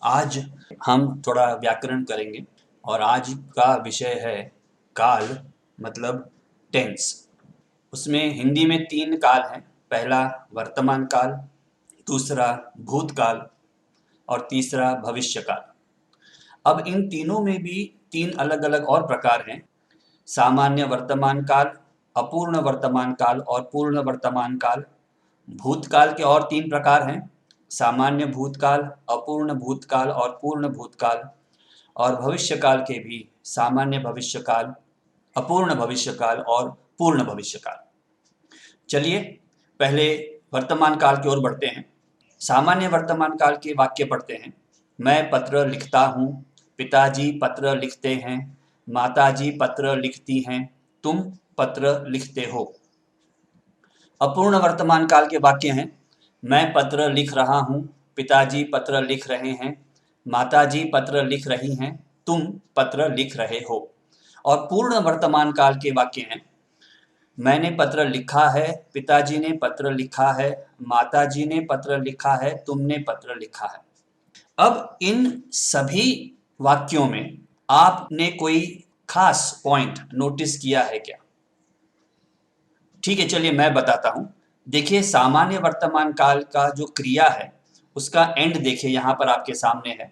आज हम थोड़ा व्याकरण करेंगे और आज का विषय है काल मतलब टेंस। उसमें हिंदी में 3 काल हैं। पहला वर्तमान काल, दूसरा भूतकाल और तीसरा भविष्य काल। अब इन तीनों में भी 3 अलग-अलग और प्रकार हैं। सामान्य वर्तमान काल, अपूर्ण वर्तमान काल और पूर्ण वर्तमान काल। भूतकाल के और 3 प्रकार हैं। सामान्य भूतकाल, अपूर्ण भूतकाल और पूर्ण भूतकाल। और भविष्यकाल के भी सामान्य भविष्यकाल, अपूर्ण भविष्यकाल और पूर्ण भविष्यकाल। चलिए पहले वर्तमान काल की ओर बढ़ते हैं। सामान्य वर्तमान काल के वाक्य पढ़ते हैं। मैं पत्र लिखता हूँ, पिताजी पत्र लिखते हैं, माताजी पत्र लिखती हैं, तुम पत्र लिखते हो। अपूर्ण वर्तमान काल के वाक्य हैं। मैं पत्र लिख रहा हूँ, पिताजी पत्र लिख रहे हैं, माताजी पत्र लिख रही हैं, तुम पत्र लिख रहे हो। और पूर्ण वर्तमान काल के वाक्य हैं। मैंने पत्र लिखा है, पिताजी ने पत्र लिखा है, माताजी ने पत्र लिखा है, तुमने पत्र लिखा है। अब इन सभी वाक्यों में आपने कोई खास पॉइंट नोटिस किया है क्या? ठीक है, चलिए मैं बताता हूं। देखिए सामान्य वर्तमान काल का जो क्रिया है उसका एंड देखिए यहाँ पर आपके सामने है।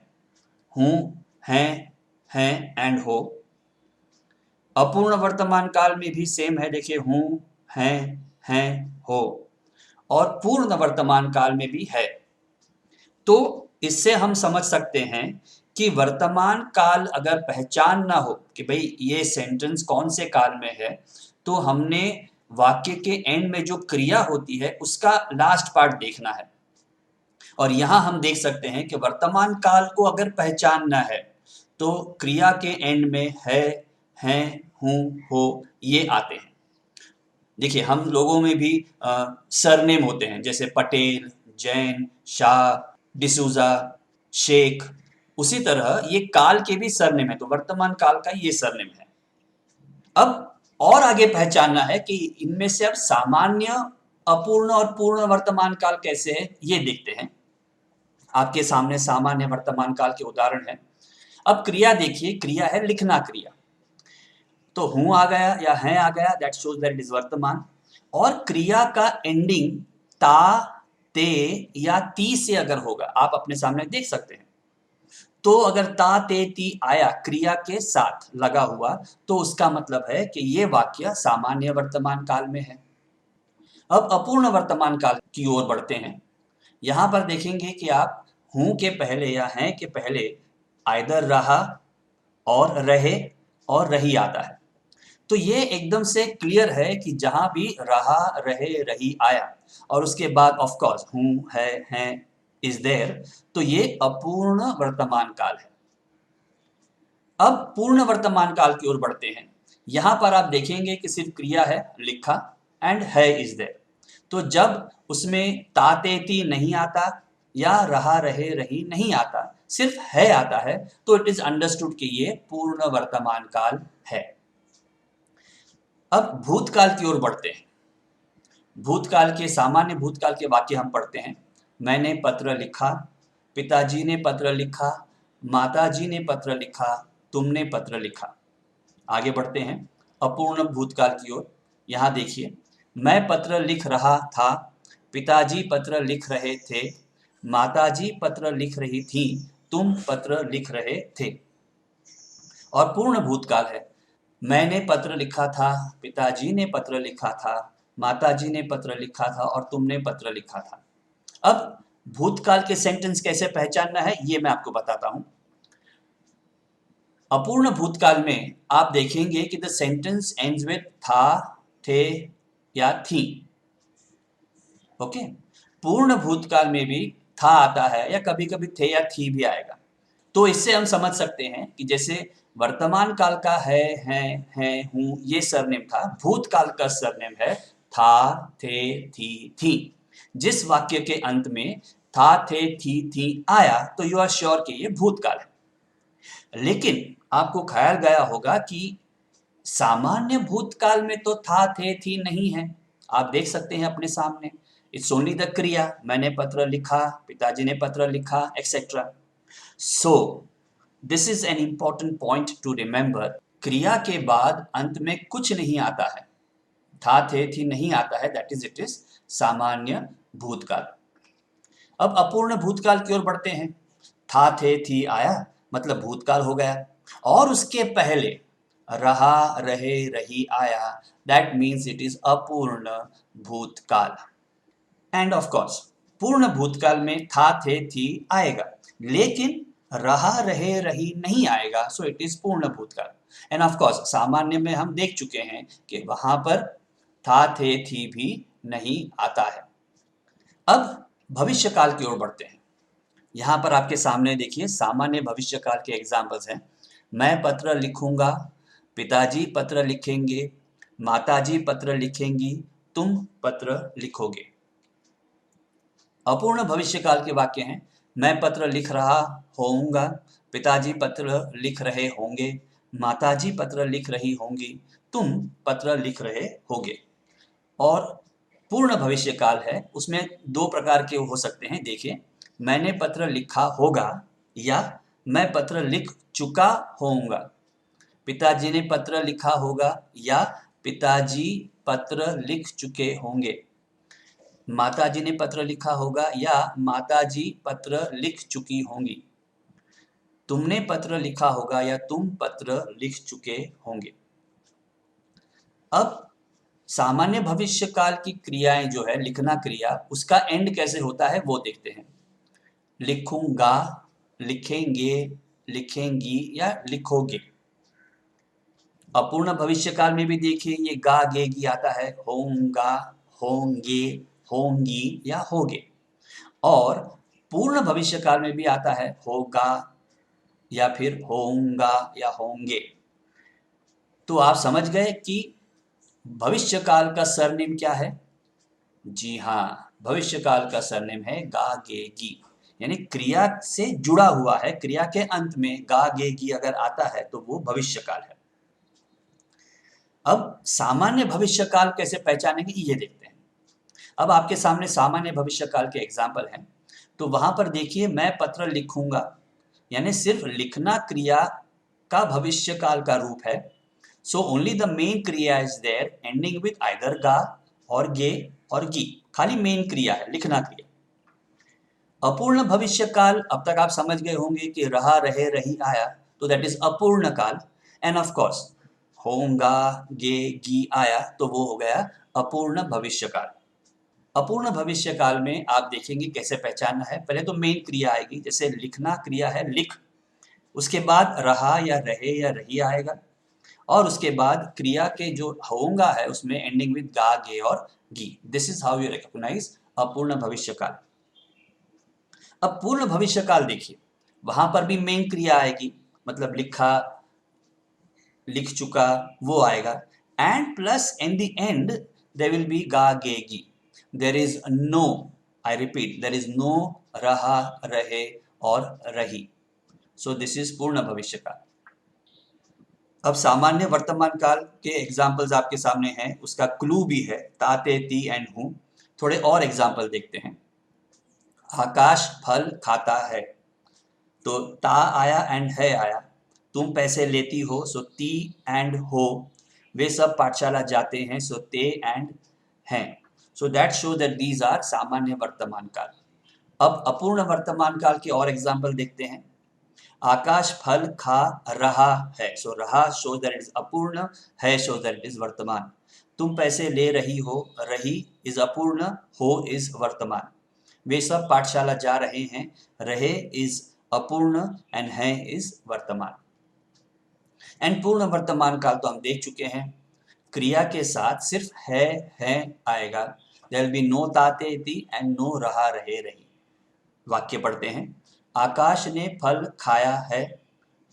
हूँ, हैं एंड हो। अपूर्ण वर्तमान काल में भी सेम है, देखिए हूँ, हैं, हो। और पूर्ण वर्तमान काल में भी है। तो इससे हम समझ सकते हैं कि वर्तमान काल अगर पहचान ना हो कि भाई ये सेंटेंस कौन से काल में है, तो हमने वाक्य के एंड में जो क्रिया होती है उसका लास्ट पार्ट देखना है। और यहाँ हम देख सकते हैं कि वर्तमान काल को अगर पहचानना है तो क्रिया के एंड में है, हैं, हूँ, हो ये आते हैं। देखिए हम लोगों में भी सरनेम होते हैं, जैसे पटेल, जैन, शाह, डिसूजा, शेख। उसी तरह ये काल के भी सरनेम है, तो वर्तमान काल का ये सरनेम है। अब और आगे पहचानना है कि इनमें से अब सामान्य, अपूर्ण और पूर्ण वर्तमान काल कैसे है ये देखते हैं। आपके सामने सामान्य वर्तमान काल के उदाहरण है। अब क्रिया देखिए, क्रिया है लिखना क्रिया। तो हूं आ गया या हैं आ गया, that shows that it is वर्तमान। और क्रिया का एंडिंग ता, ते या ती से अगर होगा, आप अपने सामने देख सकते हैं। तो अगर ता, ते, ती आया क्रिया के साथ लगा हुआ, तो उसका मतलब है कि ये वाक्य सामान्य वर्तमान काल में है। अब अपूर्ण वर्तमान काल की ओर बढ़ते हैं। यहां पर देखेंगे कि आप हूं के पहले या हैं के पहले आइदर रहा और रहे और रही आता है। तो ये एकदम से क्लियर है कि जहां भी रहा, रहे, रही आया और उसके बाद ऑफ कोर्स हूं, है, हैं, इज देयर, तो ये अपूर्ण वर्तमान काल है। अब पूर्ण वर्तमान काल की ओर बढ़ते हैं। यहां पर आप देखेंगे कि सिर्फ क्रिया है लिखा एंड है इज देयर। तो जब उसमें तातेती नहीं आता या रहा, रहे, रही नहीं आता, सिर्फ है आता है, तो इट इज अंडरस्टूड कि ये पूर्ण वर्तमान काल है। अब भूतकाल की ओर बढ़ते हैं। भूतकाल के सामान्य भूतकाल के वाक्य हम पढ़ते हैं। मैंने पत्र लिखा, पिताजी ने पत्र लिखा, माताजी ने पत्र लिखा, तुमने पत्र लिखा। आगे बढ़ते हैं अपूर्ण भूतकाल की ओर। यहाँ देखिए, मैं पत्र लिख रहा था, पिताजी पत्र लिख रहे थे, माताजी पत्र लिख रही थी, तुम पत्र लिख रहे थे। और पूर्ण भूतकाल है, मैंने पत्र लिखा था, पिताजी ने पत्र लिखा था, माताजी ने पत्र लिखा था और तुमने पत्र लिखा था। अब भूतकाल के सेंटेंस कैसे पहचानना है ये मैं आपको बताता हूं। अपूर्ण भूतकाल में आप देखेंगे कि द सेंटेंस एंड्स विद था, थे या थी। ओके, पूर्ण भूतकाल में भी था आता है या कभी कभी थे या थी भी आएगा। तो इससे हम समझ सकते हैं कि जैसे वर्तमान काल का है, हूं ये सरनेम था, भूतकाल का सरनेम है था, थे, थी। जिस वाक्य के अंत में था, थे, थी आया तो यू आर श्योर कि ये भूतकाल है। लेकिन आपको ख्याल गया होगा कि सामान्य भूतकाल में तो था, थे, थी नहीं है। आप देख सकते हैं अपने सामने, इट्स ओनली द क्रिया, मैंने पत्र लिखा, पिताजी ने पत्र लिखा, etcetera. So this is an important point two remember. क्रिया के बाद अंत में कुछ नहीं आता है, था थे थी नहीं आता है, दैट इज इट इज सामान्य भूतकाल। अब अपूर्ण भूतकाल की ओर बढ़ते हैं। था थे थी आया मतलब भूतकाल हो गया, और उसके पहले रहा रहे रही आया, दैट मीन्स इट इज अपूर्ण भूतकाल। एंड ऑफ कोर्स पूर्ण भूतकाल में था थे थी आएगा, लेकिन रहा रहे रही नहीं आएगा, सो इट इज पूर्ण भूतकाल। एंड ऑफ कोर्स सामान्य में हम देख चुके हैं कि वहां पर था थे थी भी नहीं आता है। अब भविष्य काल की ओर बढ़ते हैं। यहाँ पर आपके सामने देखिए सामान्य भविष्य काल के एग्जाम्पल्स हैं। मैं पत्र लिखूंगा, पिताजी पत्र लिखेंगे, माताजी पत्र लिखेंगी, तुम पत्र लिखोगे। अपूर्ण भविष्य काल के वाक्य हैं। मैं पत्र लिख रहा होऊंगा, पिताजी पत्र लिख रहे होंगे, माताजी पत्र लिख रही होंगी, तुम पत्र लिख रहे होगे। और पूर्ण भविष्य काल है, उसमें दो प्रकार के हो सकते हैं। देखिए, मैंने पत्र लिखा होगा या मैं पत्र लिख चुका होऊंगा। पिताजी ने पत्र लिखा होगा या पिताजी पत्र लिख चुके होंगे। माताजी ने पत्र लिखा होगा या माताजी पत्र लिख चुकी होंगी। तुमने पत्र लिखा होगा या तुम पत्र लिख चुके होंगे। अब सामान्य भविष्य काल की क्रियाएं जो है, लिखना क्रिया, उसका एंड कैसे होता है वो देखते हैं। लिखूंगा, लिखेंगे, लिखेंगी या लिखोगे। अपूर्ण भविष्य काल में भी देखिए ये गा गे गी आता है, होऊंगा, होंगे, होंगी या होगे। और पूर्ण भविष्य काल में भी आता है होगा या फिर होऊंगा या होंगे। तो आप समझ गए कि भविष्य काल का सरनेम क्या है? जी हाँ, भविष्य काल का सरनेम है गा गे गी, यानी क्रिया से जुड़ा हुआ है। क्रिया के अंत में गा गे गी अगर आता है तो वो भविष्य काल है। अब सामान्य भविष्य काल कैसे पहचानेंगे ये देखते हैं। अब आपके सामने सामान्य भविष्य काल के एग्जाम्पल हैं। तो वहां पर देखिए, मैं पत्र लिखूंगा, यानी सिर्फ लिखना क्रिया का भविष्य काल का रूप है। सो ओनली द मेन क्रिया is there ending with either गा और गे और गी, खाली मेन क्रिया है, लिखना क्रिया। अपूर्ण भविष्य काल, अब तक आप समझ गए होंगे कि रहा रहे रही आया, तो दैट इज अपूर्ण काल। एंड ऑफ कोर्स होऊंगा, गे गी आया तो वो हो गया अपूर्ण भविष्य काल। अपूर्ण भविष्य काल में आप देखेंगे कैसे पहचानना है। पहले तो मेन क्रिया आएगी, जैसे लिखना क्रिया है लिख, उसके बाद रहा या रहे या रही आएगा, और उसके बाद क्रिया के जो होऊंगा है उसमें एंडिंग विद गा गे और गी। This is how you recognise अपूर्ण भविष्य काल। अब पूर्ण भविष्य काल देखिए, वहां पर भी मेन क्रिया आएगी, मतलब लिखा, लिख चुका वो आएगा। And plus in the end there will be गा गे गी। There is no, I repeat, there is no रहा रहे और रही। सो दिस इज पूर्ण भविष्य काल। अब सामान्य वर्तमान काल के एग्जाम्पल्स आपके सामने हैं, उसका क्लू भी है ता ते ती एंड हूं। थोड़े और एग्जाम्पल देखते हैं। आकाश फल खाता है, तो ता आया एंड है आया। तुम पैसे लेती हो, सो ती एंड हो। वे सब पाठशाला जाते हैं, सो ते एंड हैं। So that show that these are सामान्य वर्तमान काल। अब अपूर्ण वर्तमान काल के और एग्जाम्पल देखते हैं। आकाश फल खा रहा है, सो रहा शो दैट इज अपूर्ण, है शो दैट इज वर्तमान। तुम पैसे ले रही हो, रही इज अपूर्ण, हो इज वर्तमान। वे सब पाठशाला जा रहे हैं, रहे इज अपूर्ण एंड है इज वर्तमान। एंड पूर्ण वर्तमान काल तो हम देख चुके हैं, क्रिया के साथ सिर्फ है आएगा। देयर विल बी नो ताते ती एंड नो रहा रहे रही। वाक्य पढ़ते हैं। आकाश ने फल खाया है,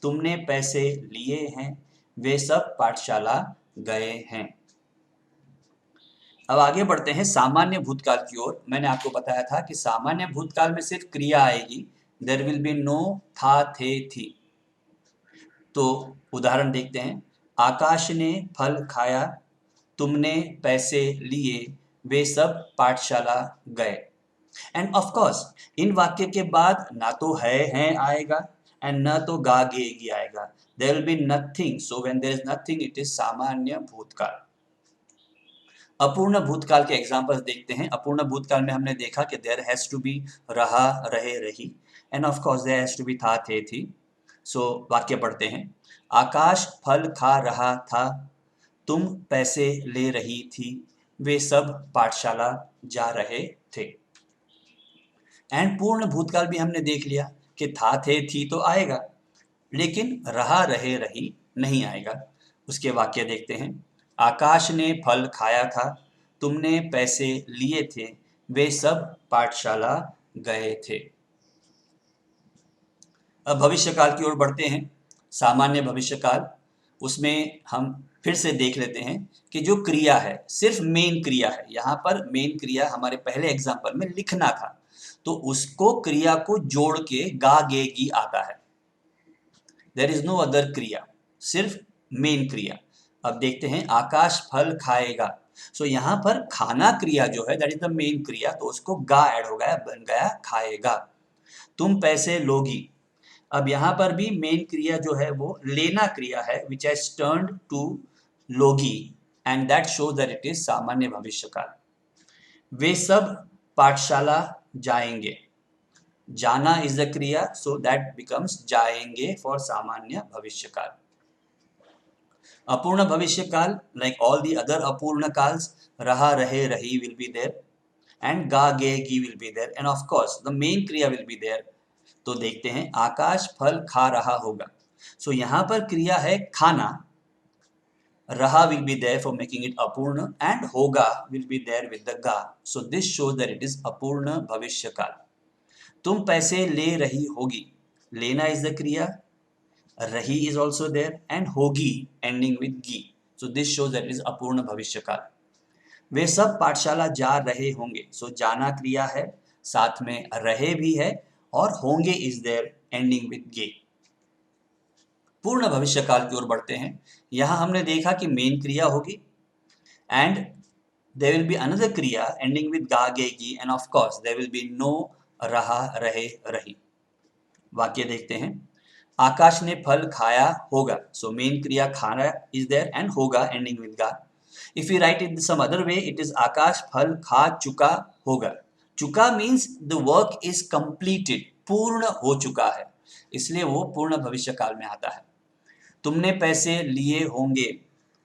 तुमने पैसे लिए हैं, वे सब पाठशाला गए हैं। अब आगे बढ़ते हैं सामान्य भूतकाल की ओर। मैंने आपको बताया था कि सामान्य भूतकाल में सिर्फ क्रिया आएगी, देयर विल बी नो था थे थी। तो उदाहरण देखते हैं। आकाश ने फल खाया, तुमने पैसे लिए, वे सब पाठशाला गए। एंड ऑफ कोर्स इन वाक्य के बाद ना तो है आएगा एंड ना तो गा गे आएगा, there will be nothing, so when there is nothing it is सामान्य भूतकाल। अपूर्ण भूतकाल के एग्जांपल्स देखते हैं। अपूर्ण भूतकाल में हमने देखा कि देयर हैज टू बी रहा रहे रही and of course there has to be था थे थी। सो वाक्य पढ़ते हैं। आकाश फल खा रहा था, तुम पैसे ले रही थी, वे सब पाठशाला जा रहे थे। एंड पूर्ण भूतकाल भी हमने देख लिया कि था थे थी तो आएगा, लेकिन रहा रहे रही नहीं आएगा। उसके वाक्य देखते हैं। आकाश ने फल खाया था, तुमने पैसे लिए थे, वे सब पाठशाला गए थे। अब भविष्यकाल की ओर बढ़ते हैं। सामान्य भविष्यकाल, उसमें हम फिर से देख लेते हैं कि जो क्रिया है सिर्फ मेन क्रिया है। यहाँ पर मेन क्रिया हमारे पहले एग्जाम्पल में लिखना था, तो उसको क्रिया को जोड़ के गा गे गी आता है। देयर इज नो अदर क्रिया, सिर्फ मेन क्रिया। अब देखते हैं आकाश फल खाएगा। सो यहाँ पर खाना क्रिया जो है दैट इज द मेन क्रिया, तो उसको गा ऐड हो गया, बन गया खाएगा। तुम पैसे लोगी। अब यहाँ पर भी मेन क्रिया जो है वो लेना क्रिया है विच हैज टर्न्ड टू लोगी and that shows that it is सामान्य भविष्यकाल। वे सब पाठशाला जाएंगे। जाना इज द क्रिया, सो दैट बिकम्स जाएंगे फॉर सामान्य भविष्यकाल। अपूर्ण भविष्यकाल, लाइक ऑल दी अदर अपूर्ण काल्स, रहा रहे रही विल बी देयर एंड गा गे गी will be there and of course the main क्रिया विल बी देयर। तो देखते हैं आकाश फल खा रहा होगा। सो यहाँ पर क्रिया है खाना, रहा will be there for making it अपूर्ण and होगा will be there with the गा, so this shows that it is अपूर्ण भविष्यकाल। तुम पैसे ले रही होगी, लेना is the क्रिया, रही is also there and होगी ending with गी, so this shows that it is अपूर्ण भविष्यकाल। वे सब पाठशाला जा रहे होंगे, so जाना क्रिया है, साथ में रहे भी है और होंगे is there ending with गे। पूर्ण भविष्यकाल की ओर बढ़ते हैं। यहाँ हमने देखा कि मेन क्रिया होगी and there will be another क्रिया एंडिंग विद गा गे गी and of course there will be no रहा रहे रही। वाक्य देखते हैं। आकाश ने फल खाया होगा, सो मेन क्रिया खाना इज देयर एंड होगा एंडिंग विद गा। If you write it some other way it is Akash फल खा चुका होगा। चुका means the work is completed, पूर्ण हो चुका है, इसलिए वो पूर्ण भविष्यकाल में आता है। तुमने पैसे लिए होंगे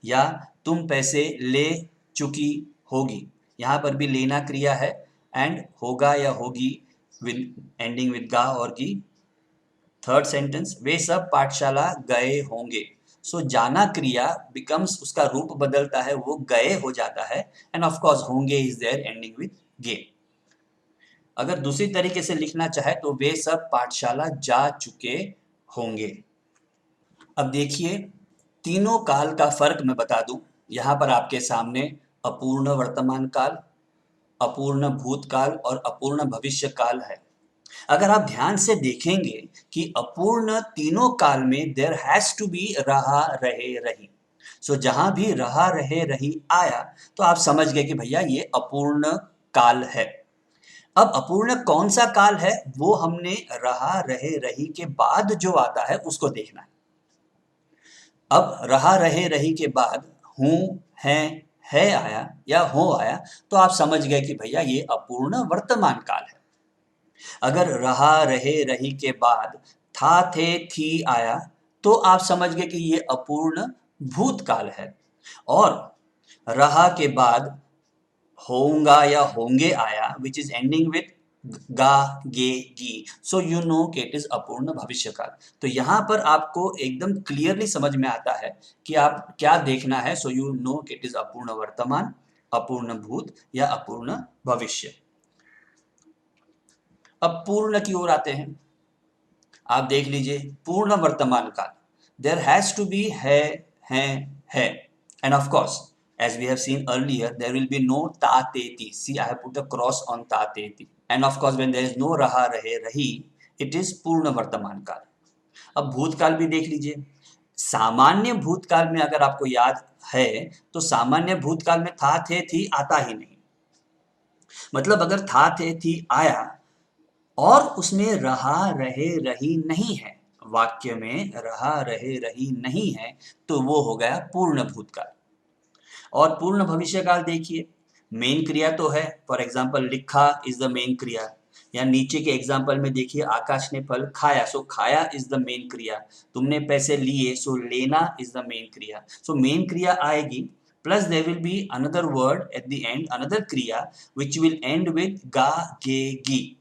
या तुम पैसे ले चुकी होगी, यहाँ पर भी लेना क्रिया है एंड होगा या होगी एंडिंग विद गा और गी। थर्ड सेंटेंस, वे सब पाठशाला गए होंगे। सो जाना क्रिया बिकम्स, उसका रूप बदलता है, वो गए हो जाता है एंड ऑफ कोर्स होंगे इज देयर एंडिंग विद गे। अगर दूसरी तरीके से लिखना चाहे तो वे सब पाठशाला जा चुके होंगे। अब देखिए तीनों काल का फर्क मैं बता दूं। यहाँ पर आपके सामने अपूर्ण वर्तमान काल, अपूर्ण भूतकाल और अपूर्ण भविष्य काल है। अगर आप ध्यान से देखेंगे कि अपूर्ण तीनों काल में देयर हैज टू बी रहा रहे रही। सो जहां भी रहा रहे रही आया तो आप समझ गए कि भैया ये अपूर्ण काल है। अब अपूर्ण कौन सा काल है वो हमने रहा रहे रही के बाद जो आता है उसको देखना है। अब रहा रहे रही के बाद हूं है आया या हो आया तो आप समझ गए कि भैया ये अपूर्ण वर्तमान काल है। अगर रहा रहे रही के बाद था थे थी आया तो आप समझ गए कि ये अपूर्ण भूतकाल है। और रहा के बाद होगा या होंगे आया विच इज एंडिंग विथ गा गे गी, सो यू नो कि इट इज अपूर्ण भविष्यकाल। तो यहाँ पर आपको एकदम क्लियरली समझ में आता है कि आप क्या देखना है। सो यू नो कि इट इज अपूर्ण वर्तमान, अपूर्ण भूत या अपूर्ण भविष्य। अब पूर्ण की ओर आते हैं। आप देख लीजिए पूर्ण वर्तमान काल, देयर हैज टू बी है and of course as we have seen earlier there will be no ta te ti. See, I have put a cross on ta te ti. And of course when there is no raha rahe rahi it is पूर्ण वर्तमान काल। अब भूतकाल भी देख लीजिए। सामान्य भूतकाल में अगर आपको याद है तो सामान्य भूतकाल में था थे थी आता ही नहीं। मतलब अगर था थे थी आया और उसमें रहा रहे रही नहीं है, वाक्य में रहा रहे रही नहीं है, तो वो हो गया पूर्ण भूतकाल। और पूर्ण भविष्यकाल देखिए, मेन क्रिया तो है, फॉर एग्जाम्पल लिखा इज द मेन क्रिया, या नीचे के एग्जाम्पल में देखिए आकाश ने फल खाया, सो खाया इज द मेन क्रिया, तुमने पैसे लिए, सो लेना इज द मेन क्रिया, सो मेन क्रिया आएगी, plus there will be another word at the end, another क्रिया विच विल एंड विद गा गे गी,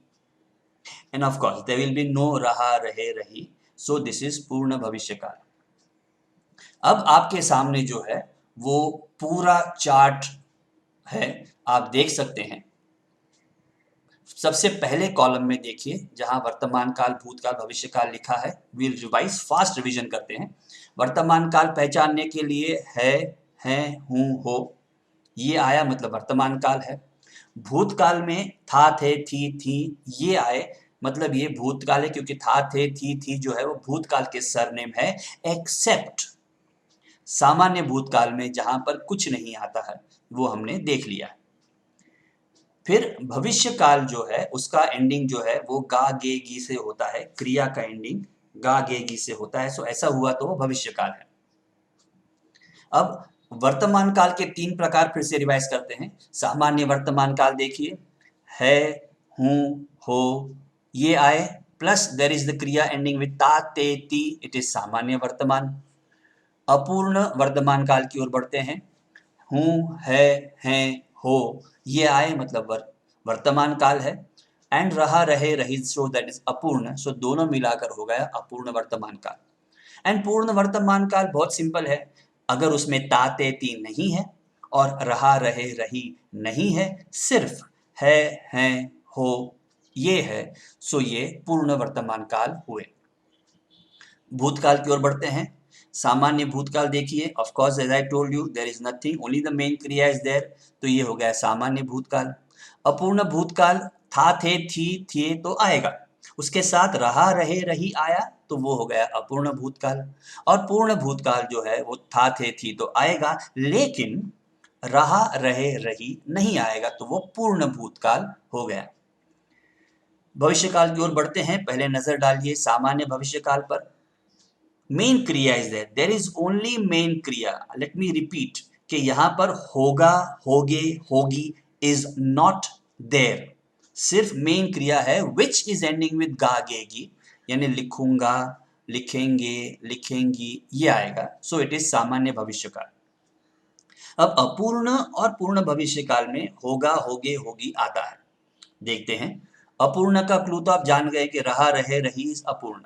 and of course there will be no रहा रहे रही, सो दिस इज पूर्ण भविष्यकाल। अब आपके सामने जो है वो पूरा चार्ट है, आप देख सकते हैं। सबसे पहले कॉलम में देखिए जहां वर्तमान काल, भूतकाल, भविष्यकाल लिखा है, वील रिवाइज, फास्ट रिवीजन करते हैं। वर्तमान काल पहचानने के लिए है, हूं, हो, ये आया मतलब वर्तमान काल है। भूतकाल में था, थे, थी, ये आए मतलब ये भूतकाल है, क्योंकि था, थे, थी जो है वो भूतकाल के सरनेम है, एक्सेप्ट सामान्य भूतकाल में जहां पर कुछ नहीं आता है, वो हमने देख लिया है। फिर भविष्य काल जो है उसका एंडिंग जो है वो गा गे गी से होता है, क्रिया का एंडिंग गा गे गी से होता है, सो ऐसा हुआ तो वो भविष्य काल है। अब वर्तमान काल के तीन प्रकार फिर से रिवाइज करते हैं। सामान्य वर्तमान काल देखिए, है, हूं, हो, ये आए, प्लस देर इज द क्रिया एंडिंग विद ता, ते, ती, इट इज सामान्य वर्तमान। अपूर्ण वर्तमान काल की ओर बढ़ते हैं, हूं, है, हैं, हो, ये आए मतलब वर्तमान काल है, एंड रहा रहे रही, सो दैट इज अपूर्ण, सो दोनों मिलाकर हो गया अपूर्ण वर्तमान काल। एंड पूर्ण वर्तमान काल बहुत सिंपल है, अगर उसमें ता, ते, ती नहीं है और रहा रहे रही नहीं है, सिर्फ है, हैं, हो, ये है, सो ये पूर्ण वर्तमान काल हुए। भूतकाल की ओर बढ़ते हैं। सामान्य भूतकाल देखिए, of course as I told you there is nothing, only the main क्रिया इज देयर, तो ये हो गया सामान्य भूतकाल। अपूर्ण भूतकाल था, थे, थी, थे तो आएगा, उसके साथ रहा रहे रही आया तो वो हो गया अपूर्ण भूतकाल। और पूर्ण भूतकाल जो है वो था, थे, थी तो आएगा, लेकिन रहा रहे रही नहीं आएगा, तो वो पूर्ण भूतकाल हो गया। भविष्यकाल की ओर बढ़ते हैं। पहले नजर डालिए सामान्य भविष्यकाल पर। मेन क्रिया is there is only main क्रिया, लेट मी रिपीट कि यहां पर होगा, होगे, होगी इज नॉट देयर, सिर्फ मेन क्रिया है विच इज एंडिंग विद गा गे गी, यानी लिखूंगा, लिखेंगे, लिखेंगी, ये आएगा, सो इट इज सामान्य भविष्यकाल। अब अपूर्ण और पूर्ण भविष्यकाल में होगा, होगे, होगी आता है, देखते हैं। अपूर्ण का क्लू तो आप जान गए कि रहा रहे रही इज अपूर्ण,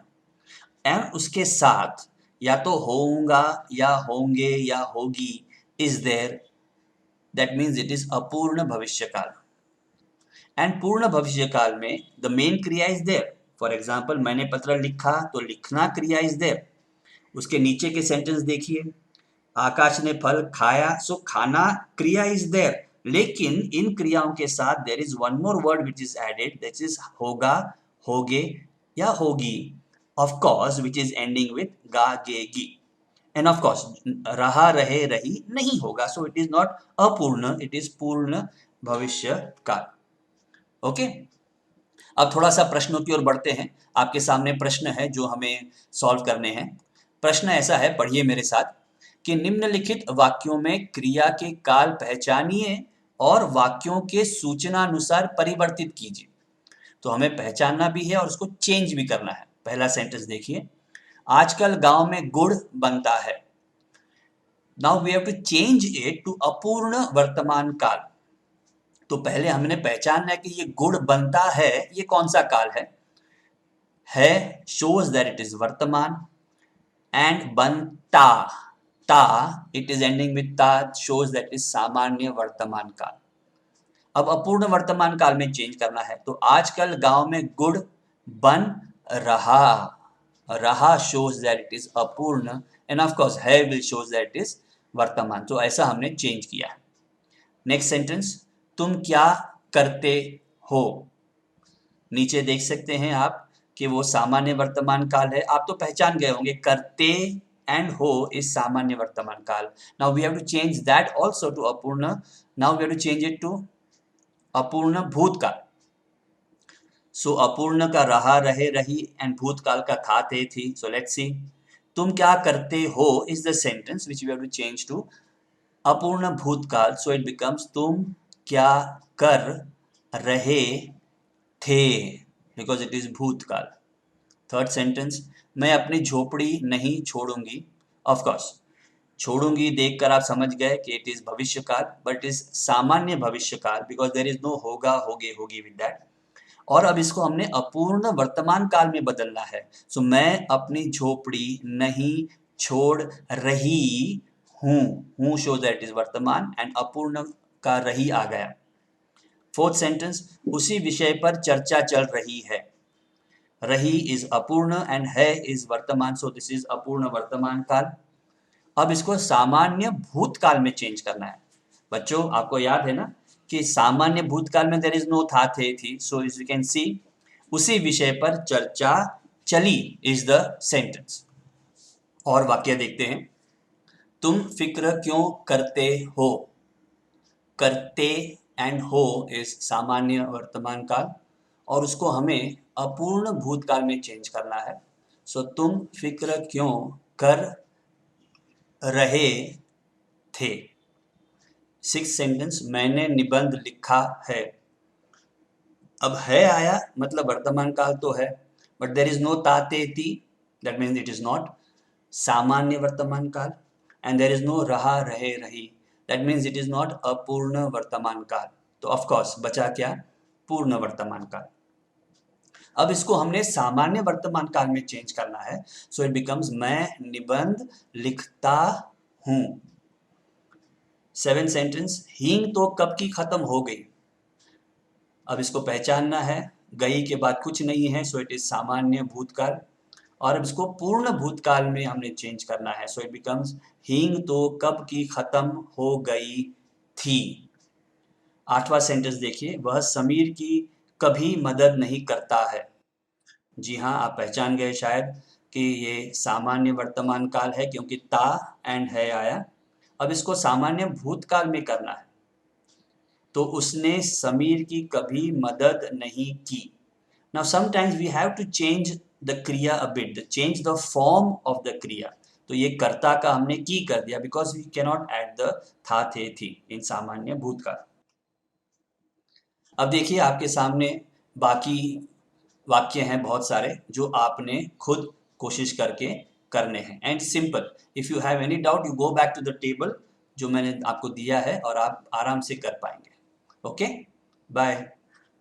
एंड उसके साथ या तो होऊंगा या होंगे या होगी is there, that means it is अपूर्ण भविष्यकाल। एंड पूर्ण भविष्यकाल में द मेन क्रिया इज देयर, फॉर एग्जाम्पल मैंने पत्र लिखा तो लिखना क्रिया इज देयर। उसके नीचे के सेंटेंस देखिए, आकाश ने फल खाया, सो खाना क्रिया इज देयर, लेकिन इन क्रियाओं के साथ there is one more word which is added, that is होगा, होगे या होगी, of course which is ending with ga ge gi, and of course रहा रहे रही नहीं होगा, so it is not अपूर्ण, it is पूर्ण भविष्य काल। ओके, अब थोड़ा सा प्रश्नों की ओर बढ़ते हैं। आपके सामने प्रश्न है जो हमें सॉल्व करने हैं। प्रश्न ऐसा है, पढ़िए मेरे साथ, कि निम्नलिखित वाक्यों में क्रिया के काल पहचानिए और वाक्यों के सूचनानुसार परिवर्तित कीजिए। तो हमें पहचानना भी है और उसको चेंज भी करना है। पहला सेंटेंस देखिए, आजकल गांव में गुड़ बनता है। Now we have to change it to अपूर्ण वर्तमान काल। तो पहले हमने पहचानना है कि ये गुड़ बनता है, ये कौन सा काल है शोज दैट इट इज वर्तमान, एंड बनता, ता, इट इज एंडिंग विद ता, शोज दैट इज सामान्य वर्तमान काल। अब अपूर्ण वर्तमान काल में चेंज करना है, तो आजकल गांव में गुड़ बन रहा, रहा shows that it is अपूर्ण, and of course है will shows that it is वर्तमान, तो ऐसा हमने चेंज किया है। नेक्स्ट सेंटेंस, तुम क्या करते हो। नीचे देख सकते हैं आप कि वो सामान्य वर्तमान काल है, आप तो पहचान गए होंगे, करते एंड हो इज सामान्य वर्तमान काल। Now we have to change that also to अपूर्ण, now we have to change it to अपूर्ण भूतकाल। सो अपूर्ण का रहा, रहे, रही एंड भूतकाल का था, थे, थी। सो लेट्स सी, तुम क्या करते हो is the sentence which we have to change to अपूर्ण भूतकाल। सो इट बिकम्स तुम क्या कर रहे थे, बिकॉज इट इज भूतकाल। थर्ड सेंटेंस, मैं अपनी झोपड़ी नहीं छोड़ूंगी। ऑफ कोर्स छोड़ूंगी देखकर आप समझ गए कि इट इज भविष्य काल, बट इज सामान्य भविष्य काल बिकॉज देर इज नो होगा, होगे, होगी विद दैट। और अब इसको हमने अपूर्ण वर्तमान काल में बदलना है। सो मैं अपनी झोपड़ी नहीं छोड़ रही हूँ शो दैट इज वर्तमान एंड अपूर्ण का रही आ गया। फोर्थ सेंटेंस, उसी विषय पर चर्चा चल रही है। रही इज अपूर्ण एंड है इज वर्तमान, सो दिस इज अपूर्ण वर्तमान काल। अब इसको सामान्य भूतकाल में चेंज करना है। बच्चों आपको याद है ना कि सामान्य भूतकाल में देयर इज नो था, थे, थी। So is we can see उसी विषय पर चर्चा चली इज द सेंटेंस। और वाक्य देखते हैं, तुम फिक्र क्यों करते हो। करते एंड हो इज सामान्य वर्तमान काल और उसको हमें अपूर्ण भूतकाल में चेंज करना है। सो तुम फिक्र क्यों कर रहे थे। सिक्स सेंटेंस, मैंने निबंध लिखा है। अब है आया मतलब वर्तमान काल तो है, बट देर इज नो ताते ती, that means it is not सामान्य वर्तमान काल। एंड देर इज नो रहा, रहे, रही, that means it is not अपूर्ण वर्तमान काल। तो ऑफकोर्स बचा क्या, पूर्ण वर्तमान काल। अब इसको हमने सामान्य वर्तमान काल में चेंज करना है। सो इट बिकम्स मैं निबंध लिखता हूं। सेवन सेंटेंस, हींग तो कब की खत्म हो गई। अब इसको पहचानना है, गई के बाद कुछ नहीं है, सो इट इज सामान्य भूतकाल। और अब इसको पूर्ण भूतकाल में हमने चेंज करना है। सो इट बिकम्स हींग तो कब की खत्म हो गई थी। आठवां सेंटेंस देखिए, वह समीर की कभी मदद नहीं करता है। जी हाँ, आप पहचान गए शायद कि ये सामान्य वर्तमान काल है क्योंकि ता एंड है आया। अब इसको सामान्य भूतकाल में करना है, तो उसने समीर की कभी मदद नहीं की। Now sometimes we have to change the kriya a bit, change the form of the kriya. तो ये कर्ता का हमने की कर दिया because we cannot add the था, थे, थी in सामान्य भूतकाल। अब देखिए आपके सामने बाकी वाक्य हैं बहुत सारे जो आपने खुद कोशिश करके करने हैं। And simple, if you have any doubt you go back to the table जो मैंने आपको दिया है और आप आराम से कर पाएंगे। Okay, bye.